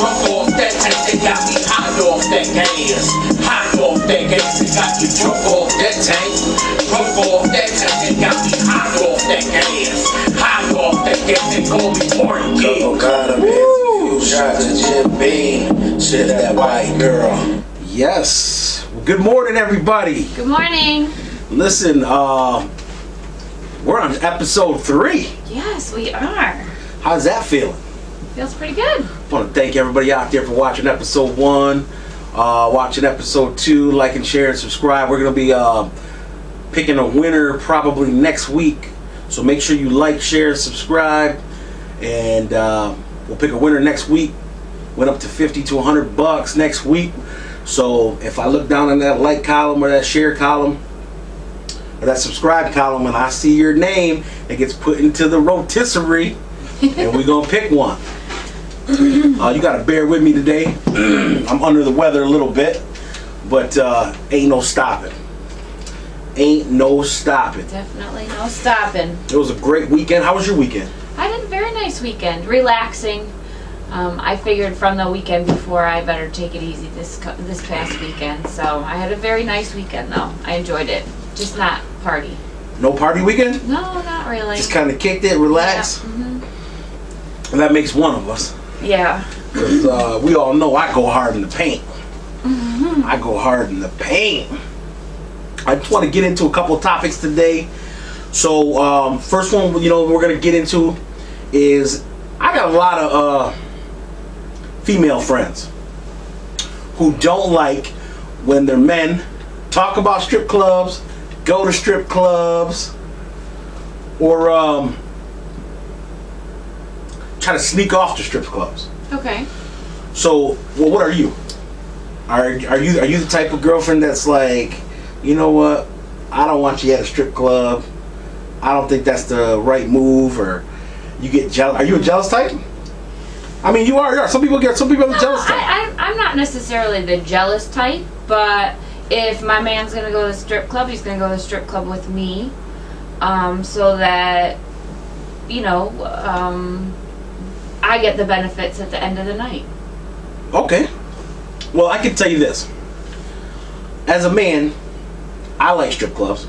Drunk off that tank, they got me high off that gas. High off that gas, they got me drunk off that tank. Drunk off that tank, they got me high off that gas. High off that gas, they call me Porky. Couple got a few shots of Jim Beam. Shit, that white girl. Yes. Well, good morning, everybody. Good morning. Listen, we're on episode 3. Yes, we are. How's that feeling? Feels pretty good. I want to thank everybody out there for watching episode 1, watching episode 2, like and share and subscribe. We're going to be picking a winner probably next week. So make sure you like, share, and subscribe. And we'll pick a winner next week. Went up to 50 to $100 next week. So if I look down in that like column or that share column or that subscribe column and I see your name, it gets put into the rotisserie and we're going to pick one. You got to bear with me today. I'm under the weather a little bit, but ain't no stopping. Ain't no stopping. Definitely no stopping. It was a great weekend. How was your weekend? I had a very nice weekend. Relaxing. I figured from the weekend before I better take it easy this past weekend. So I had a very nice weekend though. I enjoyed it. Just not party. No party weekend? No, not really. Just kind of kicked it, relaxed. Yeah. Mm-hmm. And that makes one of us. Yeah. Because we all know I go hard in the paint. Mm-hmm. I go hard in the paint. I just want to get into a couple of topics today. So first one, we're going to get into is I got a lot of female friends who don't like when their men talk about strip clubs, go to strip clubs, or try to sneak off to strip clubs. Okay. So, well, what are you? Are you the type of girlfriend that's like, you know what? I don't want you at a strip club. I don't think that's the right move. Or you get jealous. Are you a jealous type? I mean, you are. Some people are the jealous type. I'm not necessarily the jealous type, but if my man's gonna go to the strip club, he's gonna go to the strip club with me, so that I get the benefits at the end of the night. Okay. Well, I can tell you this. As a man, I like strip clubs.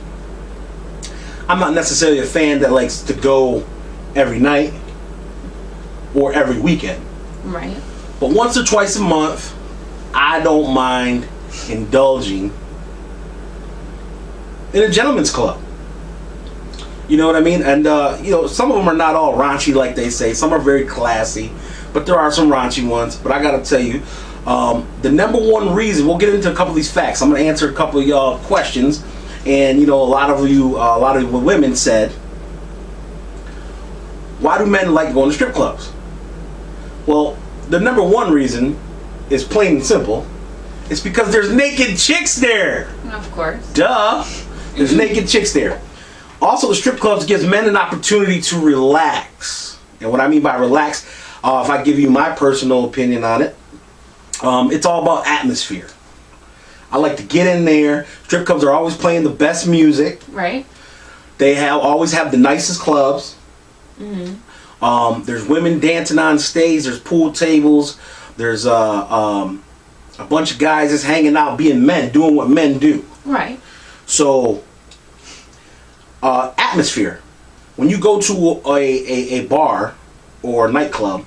I'm not necessarily a fan that likes to go every night or every weekend. Right. But once or twice a month, I don't mind indulging in a gentleman's club. You know what I mean? And some of them are not all raunchy like they say. Some are very classy, but there are some raunchy ones. But I gotta tell you, the number one reason, we'll get into a couple of these facts. I'm gonna answer a couple of y'all questions, and a lot of the women said, why do men like going to strip clubs? Well, the number one reason is plain and simple. It's because there's naked chicks there. Of course. Duh. There's naked chicks there. Also, the strip clubs gives men an opportunity to relax. And what I mean by relax, if I give you my personal opinion on it, it's all about atmosphere. I like to get in there. Strip clubs are always playing the best music. Right. They always have the nicest clubs. Mm-hmm. There's women dancing on stage. There's pool tables. There's a bunch of guys just hanging out, being men, doing what men do. Right. So, atmosphere. When you go to a bar or a nightclub,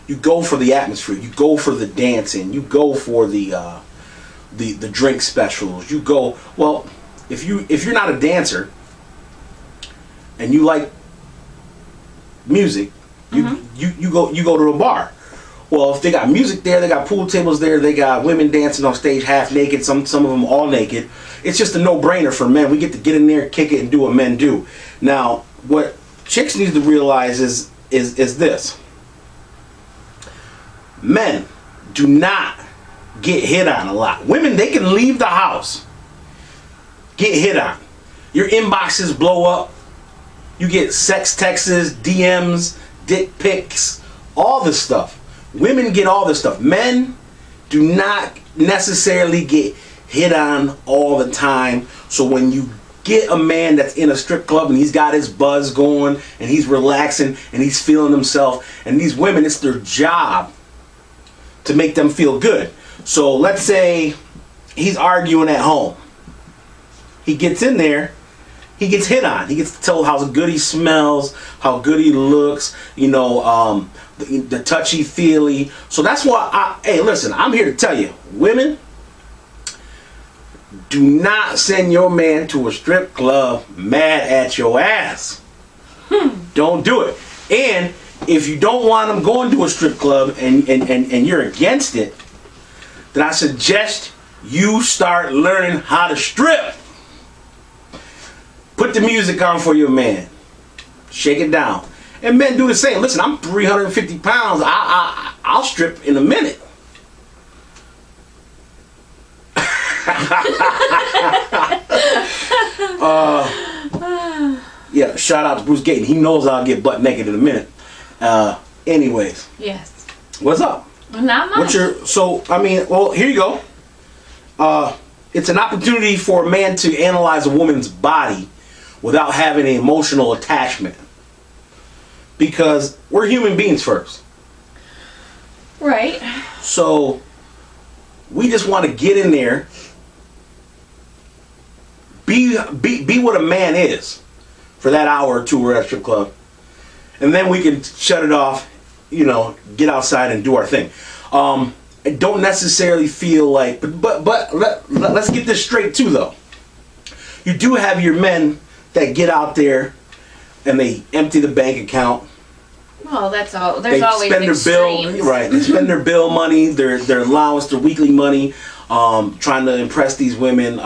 you go for the atmosphere. You go for the dancing. You go for the drink specials. You go, well, if you're not a dancer and you like music, you go to a bar. Well, if they got music there, they got pool tables there, they got women dancing on stage half naked, some of them all naked. It's just a no-brainer for men. We get to get in there, kick it, and do what men do. Now, what chicks need to realize is this. Men do not get hit on a lot. Women, they can leave the house, get hit on. Your inboxes blow up. You get sex texts, DMs, dick pics, all this stuff. Women get all this stuff. Men do not necessarily get hit on all the time. So when you get a man that's in a strip club and he's got his buzz going and he's relaxing and he's feeling himself, and these women, it's their job to make them feel good. So let's say he's arguing at home. He gets in there, he gets hit on. He gets told how good he smells, how good he looks, you know, the touchy-feely. So that's why, hey, listen, I'm here to tell you, women, do not send your man to a strip club mad at your ass. Don't do it. And if you don't want him going to a strip club and you're against it, then I suggest you start learning how to strip. Put the music on for your man. Shake it down. And men do the same. Listen, I'm 350 pounds. I'll strip in a minute. Yeah, shout out to Bruce Gaten. He knows I'll get butt naked in a minute. Anyways. Yes. What's up? Not much. What's your, so, I mean, well, here you go. It's an opportunity for a man to analyze a woman's body without having an emotional attachment. Because we're human beings first. Right. So, we just want to get in there, be what a man is for that hour or two we're at a strip club. And then we can shut it off, you know, get outside and do our thing. I don't necessarily feel like, but let's get this straight too, though. You do have your men that get out there and they empty the bank account. Well, that's all. There's They always spend extremes. their bill, right? They spend their bill money, their allowance, their weekly money, trying to impress these women.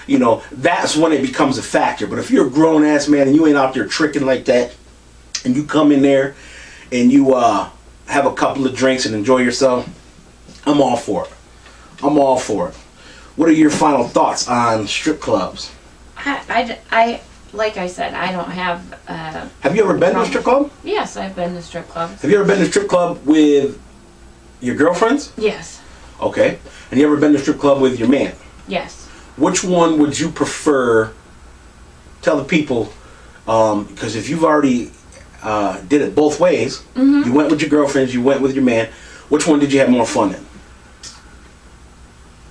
You know, that's when it becomes a factor. But if you're a grown ass man and you ain't out there tricking like that, and you come in there and you have a couple of drinks and enjoy yourself, I'm all for it. I'm all for it. What are your final thoughts on strip clubs? I like I said, I don't have. Have you ever been to a strip club? Yes, I've been to strip clubs. Have you ever been to a strip club with your girlfriends? Yes. Okay. And you ever been to a strip club with your man? Yes. Which one would you prefer? Tell the people, because if you've already did it both ways, you went with your girlfriends, you went with your man. Which one did you have more fun in?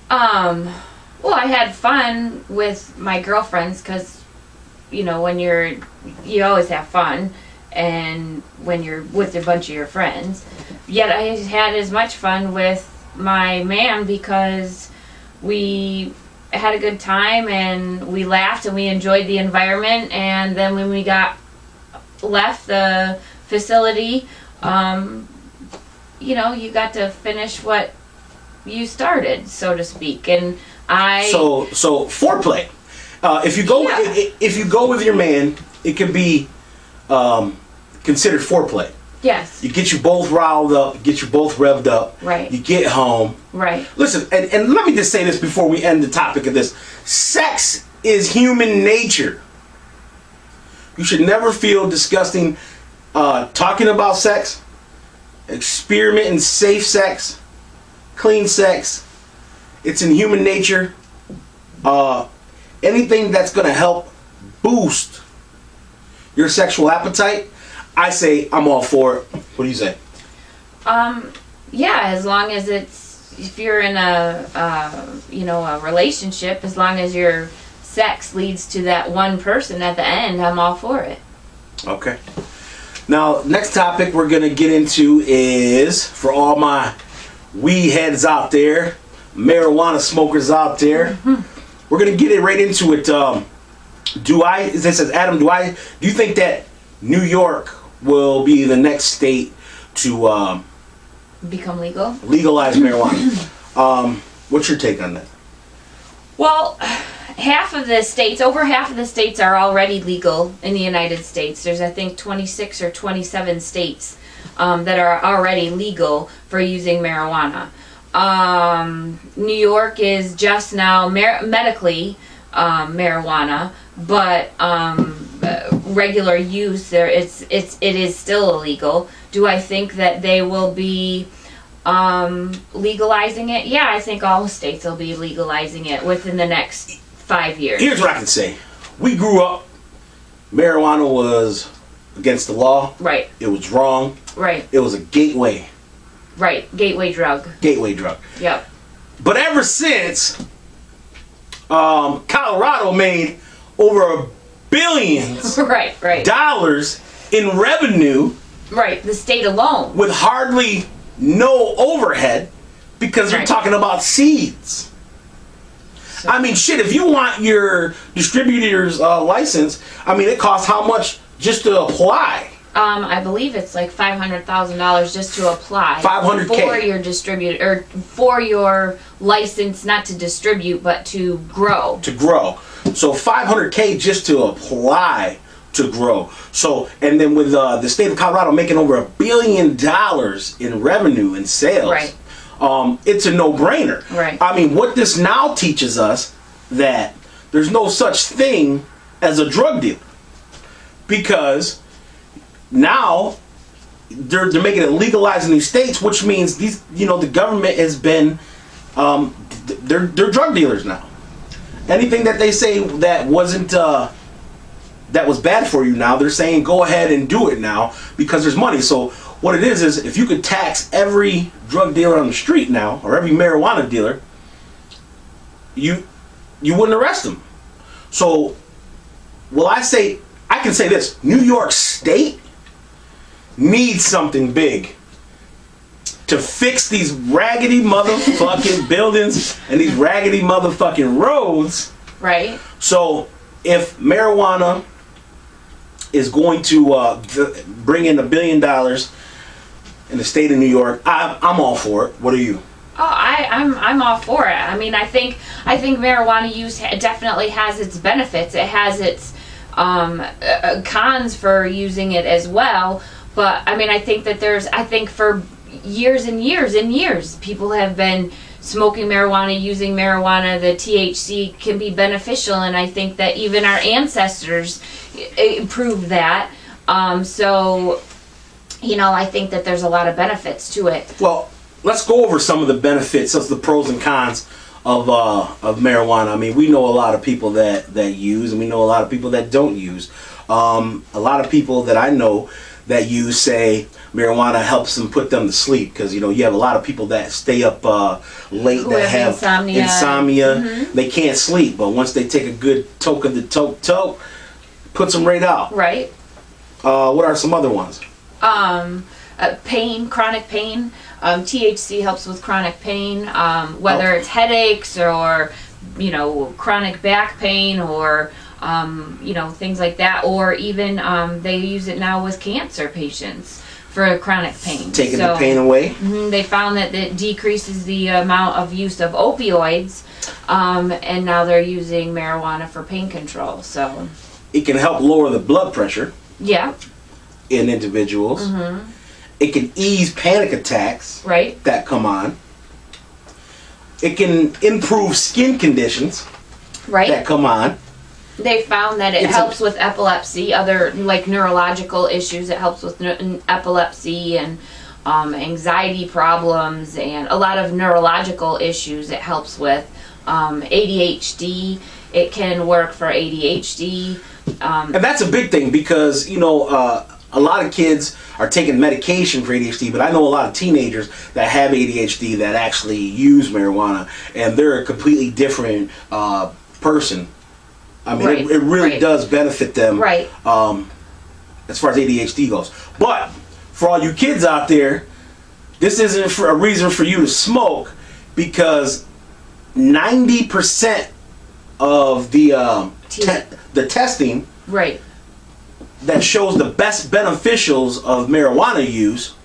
Well, I had fun with my girlfriends because, you know, when you always have fun, and when you're with a bunch of your friends. Yet I had as much fun with my man because we had a good time and we laughed and we enjoyed the environment. And then when we left the facility, you know, you got to finish what you started, so to speak. And so foreplay. If you go with your man, it can be considered foreplay. Yes. You get you both riled up, get you both revved up. Right. You get home. Right. Listen, and let me just say this before we end the topic of this. Sex is human nature. You should never feel disgusting talking about sex, experimenting safe sex, clean sex. It's in human nature. Anything that's going to help boost your sexual appetite, I say I'm all for it. What do you say? Yeah, as long as if you're in a relationship, as long as your sex leads to that one person at the end, I'm all for it. Okay. Now, next topic we're going to get into is, for all my weed heads out there, marijuana smokers out there, we're going to get it right into it. This says, Adam, do you think that New York will be the next state to become legal? Legalize marijuana. What's your take on that? Well, over half of the states are already legal in the United States. There's, I think, 26 or 27 states that are already legal for using marijuana. New York is just now medically marijuana, but regular use there it is still illegal. Do I think that they will be legalizing it? Yeah, I think all states will be legalizing it within the next 5 years. Here's what I can say. We grew up, marijuana was against the law. Right. It was wrong. Right. It was a gateway Right, gateway drug. Gateway drug. Yep. But ever since Colorado made over billions right. dollars in revenue, Right, the state alone. with hardly no overhead, because they're Right. talking about seeds. I mean, shit, if you want your distributor's license, I mean, it costs how much just to apply? I believe it's like $500,000 just to apply. $500K. For your distributor, or for your license, not to distribute, but to grow. To grow. So $500K just to apply to grow. So, and then with the state of Colorado making over $1 billion in revenue and sales, Right. It's a no-brainer. Right. I mean, what this now teaches us, that there's no such thing as a drug dealer, because now they're making it legalized in these states, which means these, the government has been, they're drug dealers now. Anything that they say that wasn't that was bad for you, now they're saying go ahead and do it now because there's money. So what it is if you could tax every drug dealer on the street now, or every marijuana dealer, you wouldn't arrest them. So, well, I can say this: New York State needs something big to fix these raggedy motherfucking buildings and these raggedy motherfucking roads. Right. So if marijuana is going to bring in $1 billion in the state of New York, I'm all for it. What are you? Oh, I'm all for it. I mean, I think marijuana use definitely has its benefits. It has its cons for using it as well. But I mean, I think for years and years and years, people have been smoking marijuana, using marijuana. The THC can be beneficial, and I think that even our ancestors proved that. So, I think that there's a lot of benefits to it. Well, let's go over some of the benefits, of the pros and cons of marijuana. I mean, we know a lot of people that use, and we know a lot of people that don't use. A lot of people that I know that use say marijuana helps them put them to sleep, because you have a lot of people that stay up late Who that have insomnia. Mm-hmm. They can't sleep, but once they take a good toke of the toke, puts them right out. Right. What are some other ones? Pain, chronic pain. THC helps with chronic pain, whether it's headaches or chronic back pain, or things like that, or even they use it now with cancer patients for chronic pain. Taking the pain away. They found that it decreases the amount of use of opioids, and now they're using marijuana for pain control. So it can help lower the blood pressure. Yeah. In individuals. It can ease panic attacks. Right. That come on. It can improve skin conditions. Right. That come on. They found that it helps with epilepsy, other like neurological issues. It helps with epilepsy and anxiety problems and a lot of neurological issues. It helps with ADHD. It can work for ADHD. And that's a big thing, because a lot of kids are taking medication for ADHD, but I know a lot of teenagers that have ADHD that actually use marijuana, and they're a completely different person. I mean, it really does benefit them, right? As far as ADHD goes. But for all you kids out there, this isn't a reason for you to smoke, because 90% of the testing, right, that shows the best beneficials of marijuana use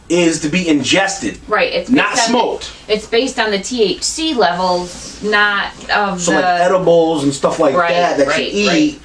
is to be ingested. Right. It's not smoked. It's based on the THC levels, not of so like edibles and stuff like that you eat.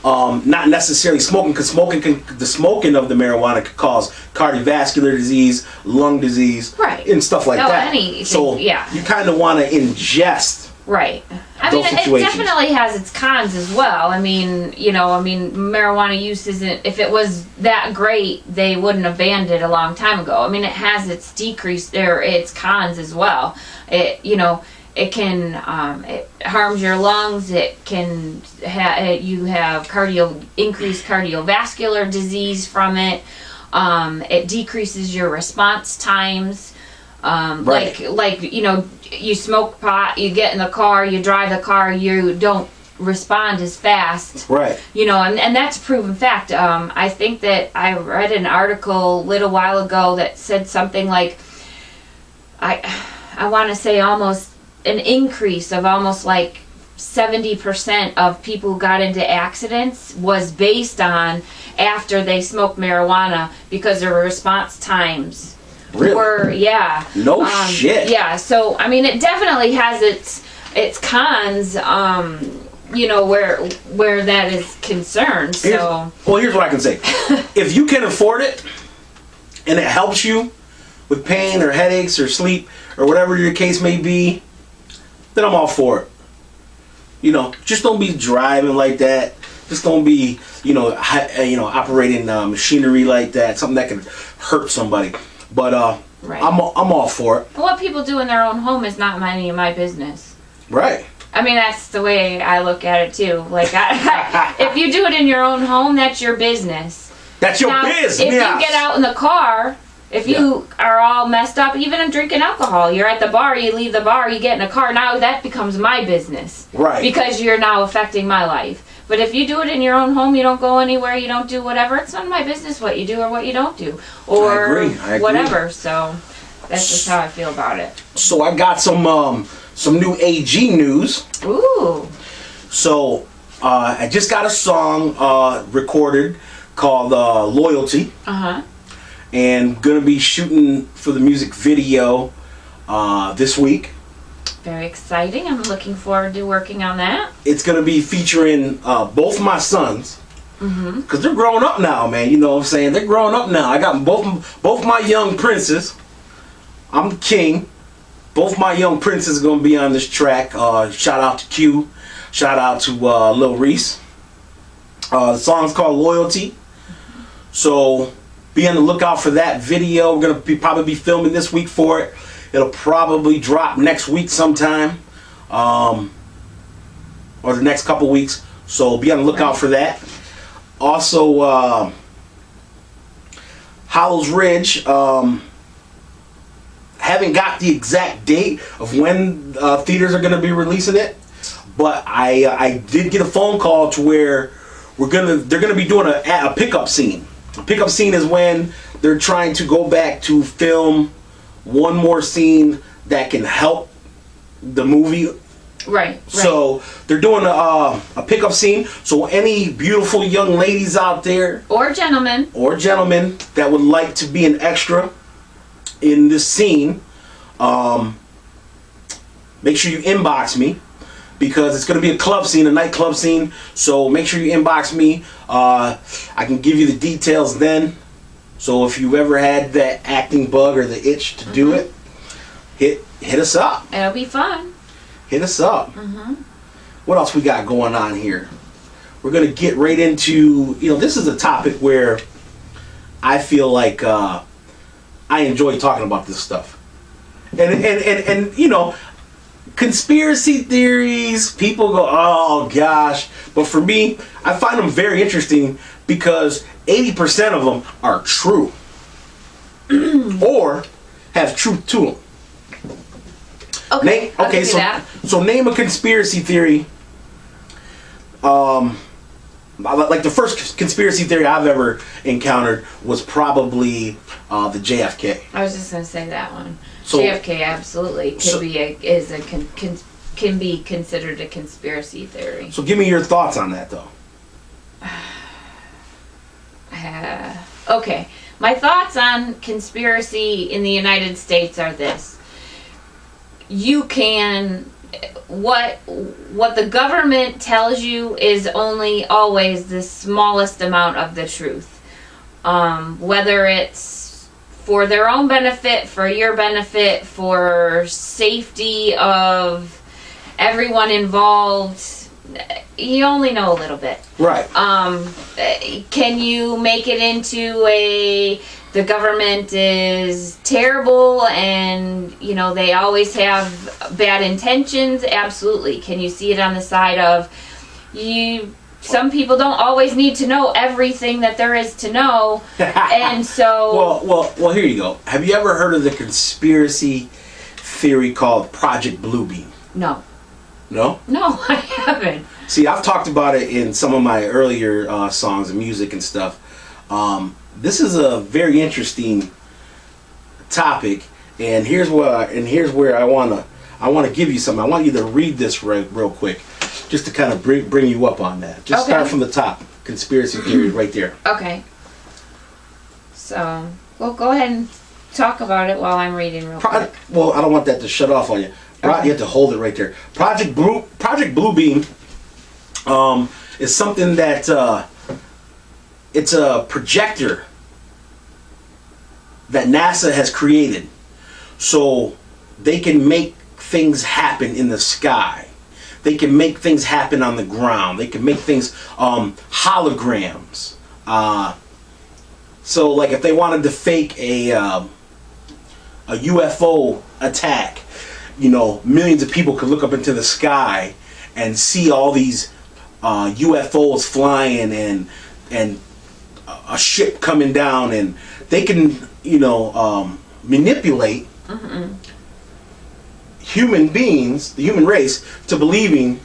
Right. Not necessarily smoking, because the smoking of the marijuana could cause cardiovascular disease, lung disease, right, and stuff like that. Anything, so you kind of want to ingest. Right. I mean, it definitely has its cons as well. I mean, marijuana use isn't, if it was that great, they wouldn't have banned it a long time ago. I mean, it has its its cons as well. It can, it harms your lungs. It can, you have increased cardiovascular disease from it. It decreases your response times. Right. Like you know, you smoke pot, you get in the car, you drive the car, you don't respond as fast. Right. You know, and that's a proven fact. I think that I read an article a little while ago that said something like, I want to say almost an increase of almost like 70% of people who got into accidents was based on after they smoked marijuana, because their response times Really? were, yeah. No shit. Yeah, so I mean, it definitely has its cons. You know, where that is concerned. So Here's what I can say. If you can afford it and it helps you with pain or headaches or sleep or whatever your case may be, then I'm all for it. You know, just don't be driving like that. Just don't be, operating machinery like that. Something that can hurt somebody. But right. I'm all for it. What people do in their own home is not any of my business. Right. I mean, that's the way I look at it too. Like, if you do it in your own home, that's your business. That's your now, business. If you get out in the car, if you are all messed up, even drinking alcohol, you're at the bar, you leave the bar, you get in a car, now that becomes my business. Right. Because you're now affecting my life. But if you do it in your own home, you don't go anywhere, you don't do whatever, it's none of my business what you do or what you don't do. Or I agree. whatever. So that's just how I feel about it. So I got some new AG news. Ooh. So I just got a song recorded called Loyalty. Uh-huh. And gonna be shooting for the music video this week. Very exciting. I'm looking forward to working on that. It's gonna be featuring both my sons. Because they're growing up now, man. You know what I'm saying? They're growing up now. I got both my young princes. I'm the king. Both my young princes are gonna be on this track. Shout out to Q. Shout out to Lil Reese. The song's called Loyalty. So be on the lookout for that video. We're gonna probably be filming this week for it. It'll probably drop next week sometime, or the next couple weeks. So be on the lookout for that. Also, Hollows Ridge. Haven't got the exact date of when theaters are going to be releasing it, but I did get a phone call to where they're gonna be doing a pickup scene. A pickup scene is when they're trying to go back to film one more scene that can help the movie. Right. So they're doing a pickup scene. So any beautiful young ladies out there, or gentlemen that would like to be an extra in this scene, make sure you inbox me, because it's going to be a club scene, a nightclub scene. So make sure you inbox me. I can give you the details then. So if you ever had that acting bug or the itch to do it, hit us up. It'll be fun. Hit us up. What else we got going on here? We're going to get right into, this is a topic where I feel like I enjoy talking about this stuff. And conspiracy theories, people go, oh gosh. But for me, I find them very interesting because 80% of them are true. Or have truth to them. Okay, so name a conspiracy theory. Like the first conspiracy theory I've ever encountered was probably the JFK. I was just going to say that one. So, JFK absolutely can be considered a conspiracy theory. So give me your thoughts on that, though. Okay, my thoughts on conspiracy in the United States are this: you can what the government tells you is only always the smallest amount of the truth, whether it's for their own benefit, for your benefit, for safety of everyone involved. You only know a little bit. Right. Can you make it into the government is terrible and, they always have bad intentions? Absolutely. Can you see it on the side of, you some people don't always need to know everything that there is to know, and so. Well. Here you go. Have you ever heard of the conspiracy theory called Project Bluebeam? No. No? No, I haven't. See, I've talked about it in some of my earlier songs and music and stuff. This is a very interesting topic, and here's where I wanna give you something. I want you to read this real quick, just to kind of bring you up on that. Just start from the top. Conspiracy theory, right there. Okay. So, well, go ahead and talk about it while I'm reading real quick. Well, I don't want that to shut off on you. Okay. You have to hold it right there. Project Bluebeam is something that it's a projector that NASA has created, so they can make things happen in the sky. They can make things happen on the ground. They can make things holograms. So, like, if they wanted to fake a UFO attack, you know, millions of people could look up into the sky and see all these UFOs flying and a ship coming down, and they can, you know, manipulate human beings, the human race, to believing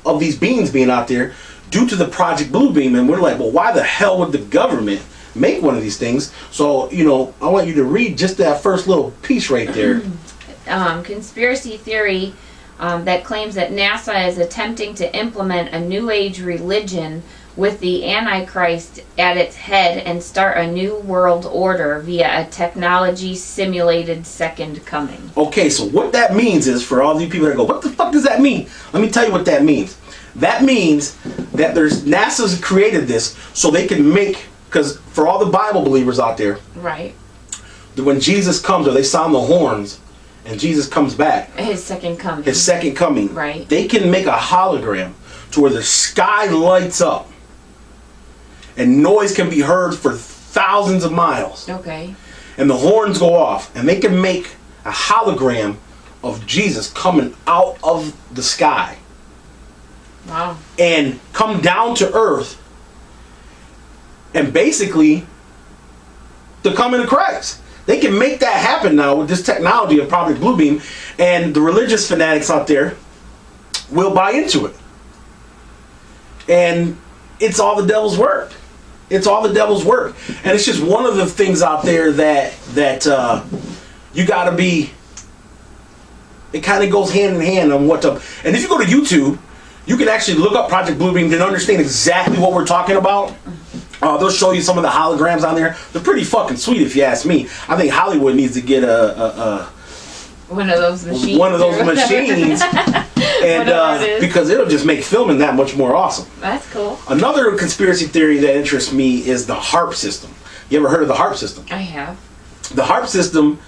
of these beings being out there due to the Project Bluebeam. And we're like, well, why the hell would the government make one of these things? So, you know, I want you to read just that first little piece right there. Conspiracy theory that claims that NASA is attempting to implement a new age religion with the Antichrist at its head and start a new world order via a technology simulated second coming. Okay, so what that means is, for all you people that go, what the fuck does that mean? Let me tell you what that means. That means that NASA's created this so they can make, because for all the Bible believers out there, right, when Jesus comes, or they sound the horns and Jesus comes back, his second coming, right, they can make a hologram to where the sky lights up and noise can be heard for thousands of miles. Okay. And the horns go off, and they can make a hologram of Jesus coming out of the sky. Wow. And come down to earth, and basically the coming of Christ. They can make that happen now with this technology of Project Bluebeam, and the religious fanatics out there will buy into it. And it's all the devil's work. It's all the devil's work. And it's just one of the things out there that you gotta be, it kind of goes hand in hand on what to, and if you go to YouTube, you can actually look up Project Bluebeam and understand exactly what we're talking about. They'll show you some of the holograms on there. They're pretty fucking sweet, if you ask me. I think Hollywood needs to get one of those machines. One of those machines. And because it'll just make filming that much more awesome. That's cool. Another conspiracy theory that interests me is the HARP system. You ever heard of the HARP system? I have. The HARP system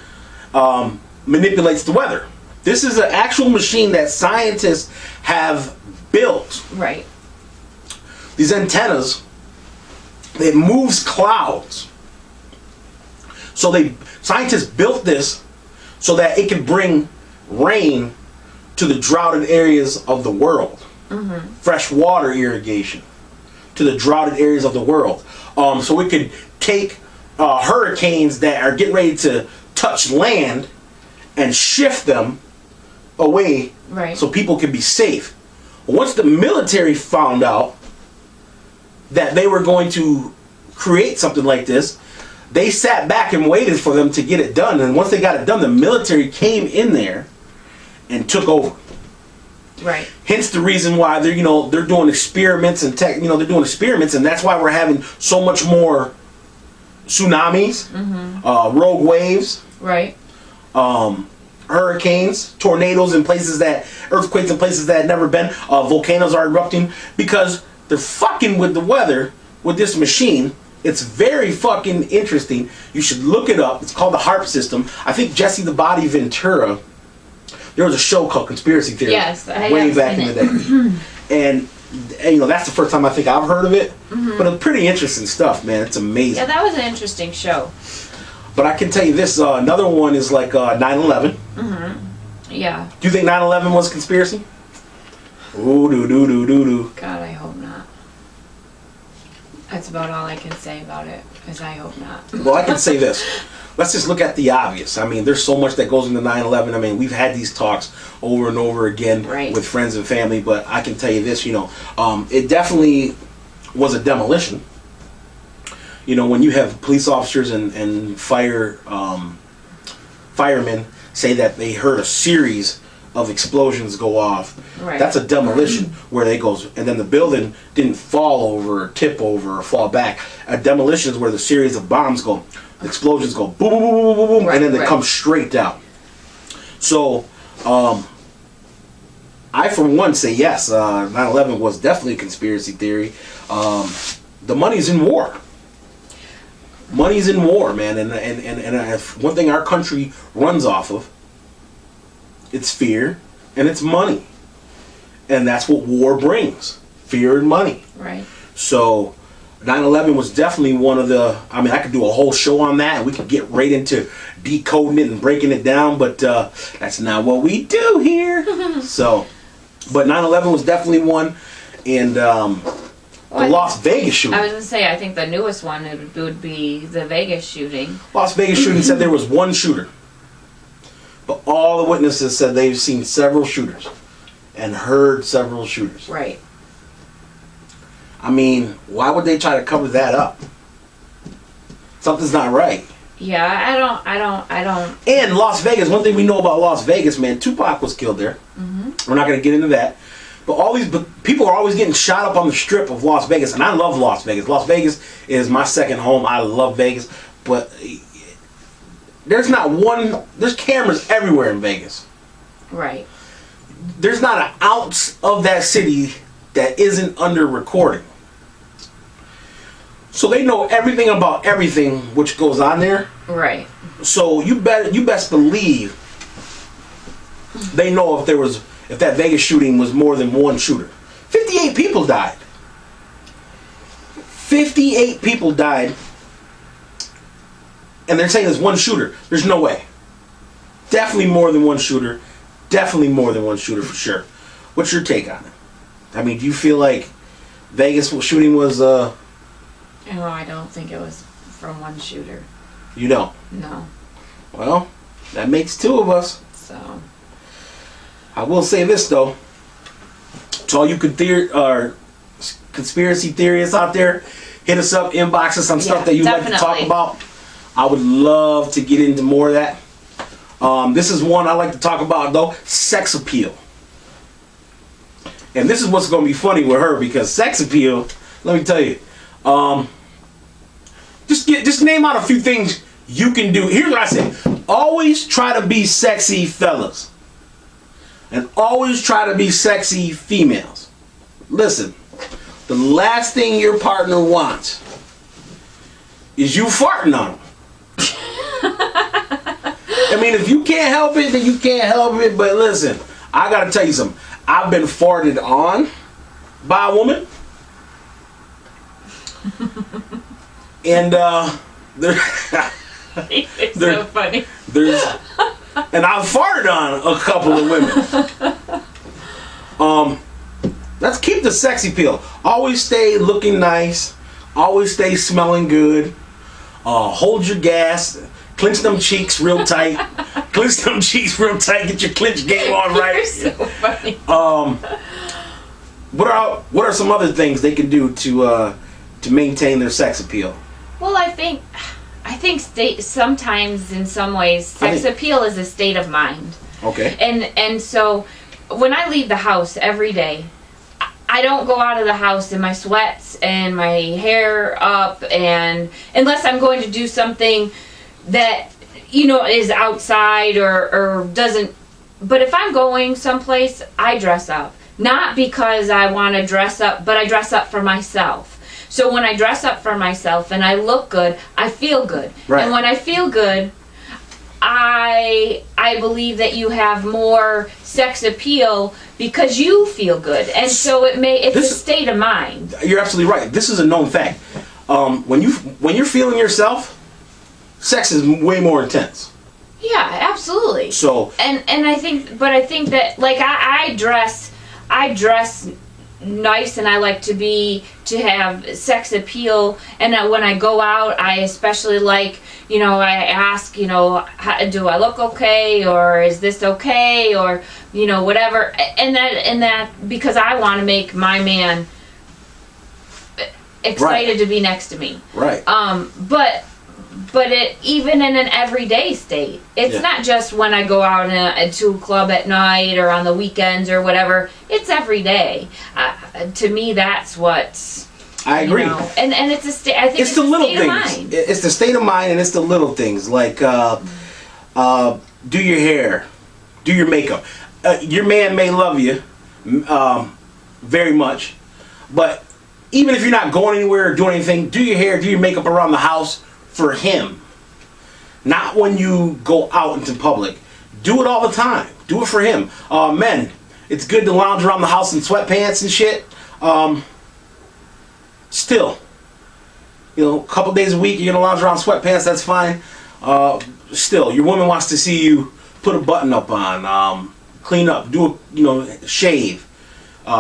manipulates the weather. This is an actual machine that scientists have built. Right. These antennas, it moves clouds. So scientists built this so that it can bring rain to the droughted areas of the world. Fresh water irrigation to the droughted areas of the world. So it could take hurricanes that are getting ready to touch land and shift them away, right, so people can be safe. Once the military found out that they were going to create something like this, they sat back and waited for them to get it done. And once they got it done, the military came in there and took over. Right. Hence the reason why they're doing experiments and they're doing experiments, and that's why we're having so much more tsunamis, rogue waves, right, hurricanes, tornadoes in places earthquakes in places that had never been, volcanoes are erupting, because they're fucking with the weather with this machine. It's very fucking interesting. You should look it up. It's called the HARP system. I think Jesse the Body Ventura, there was a show called Conspiracy Theory. Yes, way back in the day. And that's the first time I think I've heard of it. But it's pretty interesting stuff, man. It's amazing. Yeah, that was an interesting show. But I can tell you this, another one is like 9/11. Yeah. Do you think 9/11 was a conspiracy? Ooh, doo. God, I hope not. That's about all I can say about it, is I hope not. Well, I can say this. Let's just look at the obvious. I mean, there's so much that goes into 9/11. I mean, we've had these talks over and over again with friends and family, but I can tell you this, it definitely was a demolition. When you have police officers and firemen say that they heard a series of explosions go off, that's a demolition where they goes, and then the building didn't fall over, or tip over, or fall back. A demolition is where the series of bombs go, the explosions go boom, boom, boom, boom, boom, boom, and then they come straight down. So, I for one say yes, 9/11 was definitely a conspiracy theory. The money's in war. Money's in war, man, and if one thing our country runs off of, it's fear and it's money, and that's what war brings: fear and money. Right. So, 9/11 was definitely one of the. I mean, I could do a whole show on that, and we could get right into decoding it and breaking it down, but that's not what we do here. So, but 9/11 was definitely one, and the Las Vegas shooting. I was going to say, I think the newest one would be the Vegas shooting. Las Vegas shooting said there was one shooter. But all the witnesses said they've seen several shooters and heard several shooters. Right. I mean, why would they try to cover that up? Something's not right. Yeah, I don't. And Las Vegas, one thing we know about Las Vegas, man, Tupac was killed there. We're not going to get into that. But people are always getting shot up on the strip of Las Vegas, and I love Las Vegas. Las Vegas is my second home. I love Vegas, but there's cameras everywhere in Vegas. Right. There's not an ounce of that city that isn't under recording. So they know everything about everything which goes on there. Right. So you best believe they know if that Vegas shooting was more than one shooter. 58 people died. 58 people died. And they're saying there's one shooter. There's no way. Definitely more than one shooter. Definitely more than one shooter for sure. What's your take on it? I mean, do you feel like Vegas shooting was No, I don't think it was from one shooter. You don't? No. Well, that makes two of us. So I will say this though. To all you conspiracy theorists out there, hit us up, inbox us on stuff that you'd like to talk about. I would love to get into more of that. This is one I like to talk about though: sex appeal. And this is what's going to be funny with her, because sex appeal, let me tell you, just name out a few things you can do. Here's what I say: always try to be sexy, fellas, and always try to be sexy, females. Listen, the last thing your partner wants is you farting on them. I mean, if you can't help it, then you can't help it. But listen, I gotta tell you something. I've been farted on by a woman, and it's so funny. And I've farted on a couple of women. Let's keep the sex appeal. Always stay looking nice. Always stay smelling good. Hold your gas. Clench them cheeks real tight. Clench them cheeks real tight. Get your clench game on right. You're so funny. What are some other things they can do to maintain their sex appeal? Well, I think sometimes in some ways sex appeal is a state of mind. Okay. And so when I leave the house every day, I don't go out of the house in my sweats and my hair up, and unless I'm going to do something that is outside or doesn't. But if I'm going someplace, I dress up. Not because I want to dress up, but I dress up for myself. So when I dress up for myself and I look good, I feel good. Right. And when I feel good, I believe that you have more sex appeal because you feel good. And so it's a state of mind. You're absolutely right. This is a known fact. When you're feeling yourself, sex is way more intense. Yeah, absolutely. So and I think that like I dress I dress nice and I like to have sex appeal, and when I go out I especially like, I ask, do I look okay, or is this okay, or whatever, and that because I want to make my man excited to be next to me. Right. But it, even in an everyday state, it's not just when I go out to a club at night or on the weekends or whatever. It's every day. To me, that's what's. I agree. And it's a state. I think it's the little things. It's the state of mind, and it's the little things like do your hair, do your makeup. Your man may love you very much, but even if you're not going anywhere or doing anything, do your hair, do your makeup around the house for him. Not when you go out into public. Do it all the time. Do it for him. Men, it's good to lounge around the house in sweatpants and shit. Still, a couple days a week you're gonna lounge around sweatpants, that's fine. Still, your woman wants to see you put a button up on, clean up, do a shave,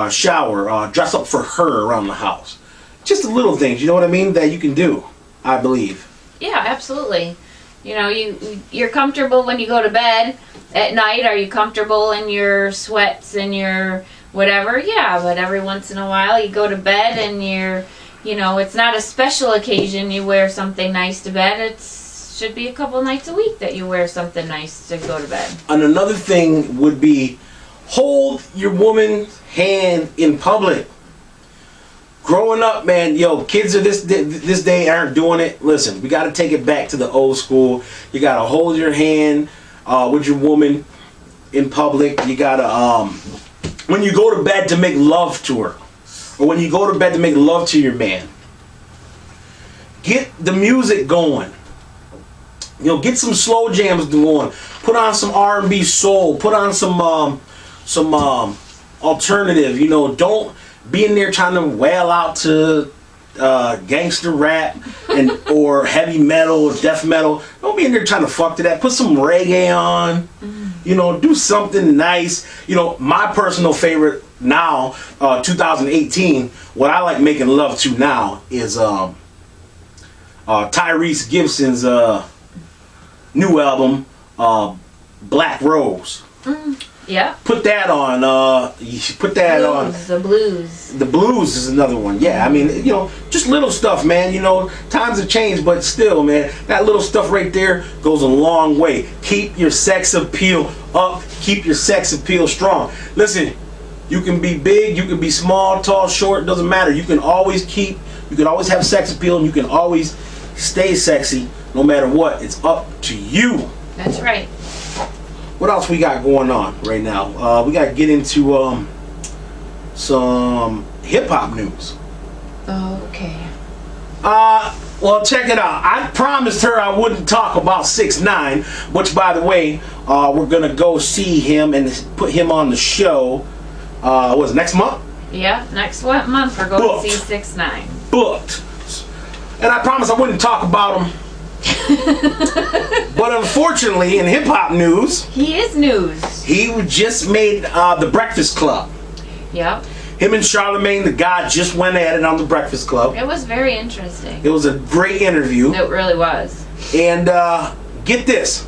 shower, dress up for her around the house. Just the little things, you know what I mean, that you can do, I believe. Yeah, absolutely. You're comfortable when you go to bed at night. Are you comfortable in your sweats and your whatever? Yeah, but every once in a while you go to bed and it's not a special occasion you wear something nice to bed. It should be a couple nights a week that you wear something nice to go to bed. And another thing would be hold your woman's hand in public. Growing up, man, kids of this day aren't doing it. Listen, we got to take it back to the old school. You got to hold your hand with your woman in public. You got to, when you go to bed to make love to her, or when you go to bed to make love to your man, get the music going. Get some slow jams going. Put on some R&B soul. Put on some alternative. Don't be in there trying to wail out to gangster rap or heavy metal or death metal. Don't be in there trying to fuck to that. Put some reggae on. Do something nice. My personal favorite now, 2018, what I like making love to now is Tyrese Gibson's new album, Black Rose. Yeah. Put that on. Put that on. The blues. The blues is another one. Yeah, I mean, just little stuff, man. Times have changed, but still, man, that little stuff right there goes a long way. Keep your sex appeal up. Keep your sex appeal strong. Listen, you can be big, you can be small, tall, short. Doesn't matter. You can always have sex appeal, and you can always stay sexy, no matter what. It's up to you. That's right. What else we got going on right now? We got to get into some hip-hop news. Okay. Well, check it out. I promised her I wouldn't talk about 6ix9ine, which, by the way, we're going to go see him and put him on the show. Was it next month? Yeah, next month we're going to see 6ix9ine. Booked. And I promised I wouldn't talk about him. But unfortunately, in hip-hop news, he is news. He just made The Breakfast Club. Yep. Him and Charlemagne the God just went at it on The Breakfast Club. It was very interesting. It was a great interview. It really was. And get this,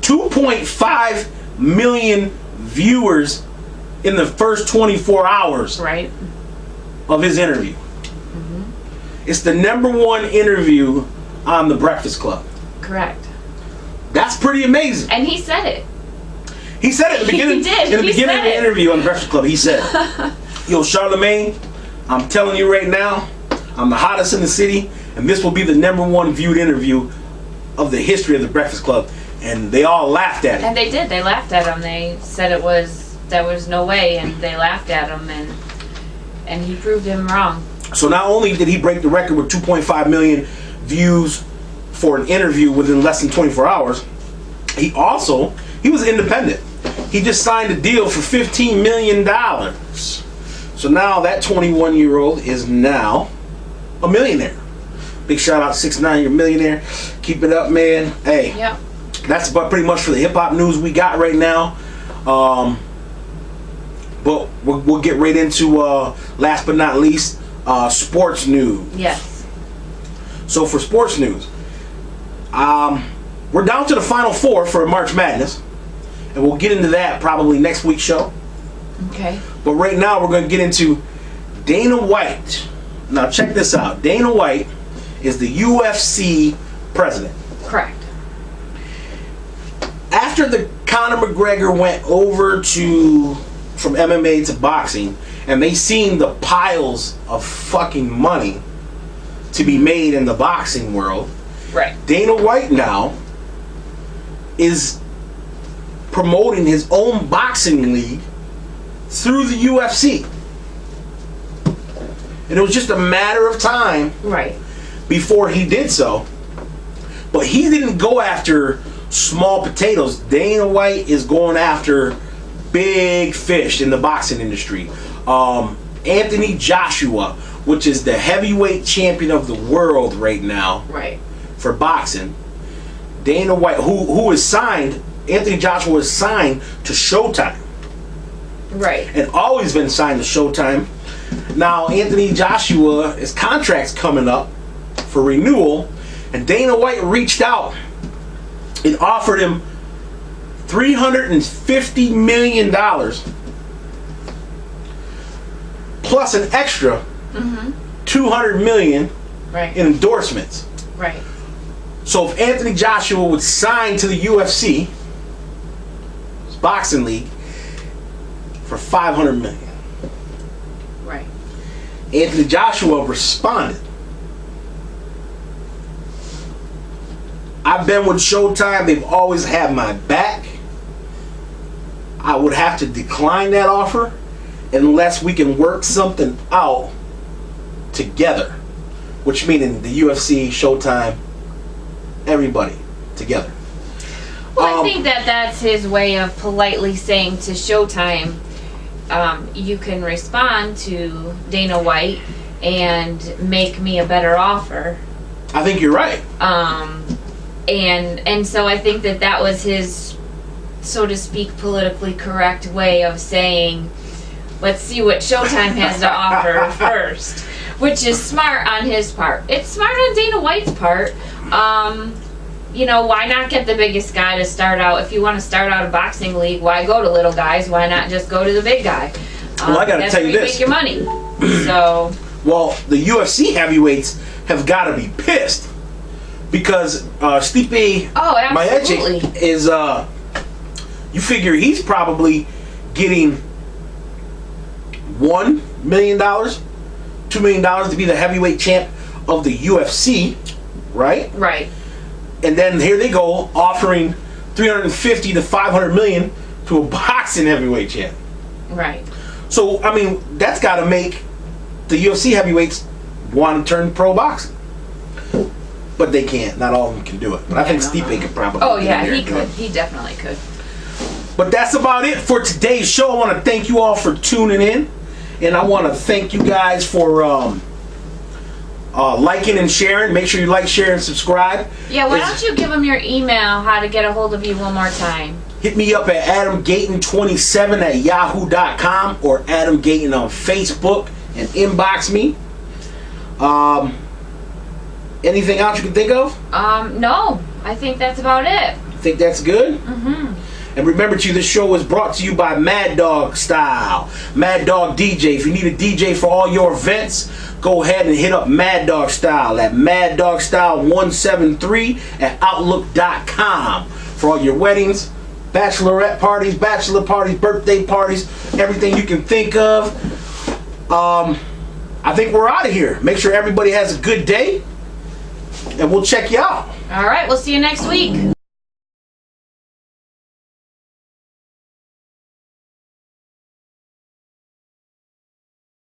2.5 million viewers in the first 24 hours of his interview. It's the #1 interview on The Breakfast Club. Correct. That's pretty amazing. And he said it. He said it in the beginning. He did. In the beginning of the interview on The Breakfast Club, he said, "Yo, Charlemagne, I'm telling you right now, I'm the hottest in the city, and this will be the #1 viewed interview of the history of The Breakfast Club." And they all laughed at it. And they did. They laughed at him. They said there was no way, and they laughed at him, and he proved him wrong. So not only did he break the record with 2.5 million views for an interview within less than 24 hours, he was independent. He just signed a deal for $15 million. So now that 21-year-old is now a millionaire. Big shout out to 6ix9ine, you're a millionaire. Keep it up, man. Hey, that's about pretty much for the hip-hop news we got right now. But we'll get right into last but not least, sports news. Yes. So for sports news, we're down to the final four for March Madness, and we'll get into that probably next week's show. Okay. But right now we're going to get into Dana White. Now check this out. Dana White is the UFC president. Correct. After the Conor McGregor went over from MMA to boxing, and they seen the piles of fucking money to be made in the boxing world, Right. Dana White now is promoting his own boxing league through the UFC. And it was just a matter of time Right. before he did so. But he didn't go after small potatoes. Dana White is going after big fish in the boxing industry. Anthony Joshua, which is the heavyweight champion of the world right now Right. for boxing. Dana White, who is signed, Anthony Joshua is signed to Showtime. Right. And always been signed to Showtime. Now Anthony Joshua, his contract's coming up for renewal, and Dana White reached out and offered him $350 million plus an extra $200 million Right. in endorsements. Right. So if Anthony Joshua would sign to the UFC, his boxing league, for $500 million. Right. Anthony Joshua responded. I've been with Showtime. They've always had my back. I would have to decline that offer unless we can work something out together. Which meaning the UFC, Showtime, everybody together. Well, I think that's his way of politely saying to Showtime, you can respond to Dana White and make me a better offer. I think you're right. And so I think that was his, so to speak, politically correct way of saying, let's see what Showtime has to offer first, which is smart on his part. It's smart on Dana White's part. You know, why not get the biggest guy to start out? If you want to start out a boxing league, why go to little guys? Why not just go to the big guy? Well, I gotta tell you this. That's where you make your money. So. Well, the UFC heavyweights have got to be pissed because Stipe absolutely. Miocic is. You figure he's probably getting $1 million, $2 million to be the heavyweight champ of the UFC, right? Right. And then here they go offering $350 to $500 million to a boxing heavyweight champ. Right. So I mean, that's got to make the UFC heavyweights want to turn pro boxing. But they can't. Not all of them can do it. But I think Stipe could probably. Oh get yeah, in there he and do could. it. He definitely could. But that's about it for today's show. I want to thank you all for tuning in, and I want to thank you guys for liking and sharing. Make sure you like, share, and subscribe. Yeah, why don't you give them your email, how to get a hold of you one more time? Hit me up at adamgayton27@yahoo.com or Adam Gayton on Facebook and inbox me. Anything else you can think of? No, I think that's about it. Think that's good? Mm-hmm. And remember, this show is brought to you by Mad Dog Style. Mad Dog DJ. If you need a DJ for all your events, go ahead and hit up Mad Dog Style at maddogstyle173@outlook.com for all your weddings, bachelorette parties, bachelor parties, birthday parties, everything you can think of. I think we're out of here. Make sure everybody has a good day, and we'll check you out. All right, we'll see you next week.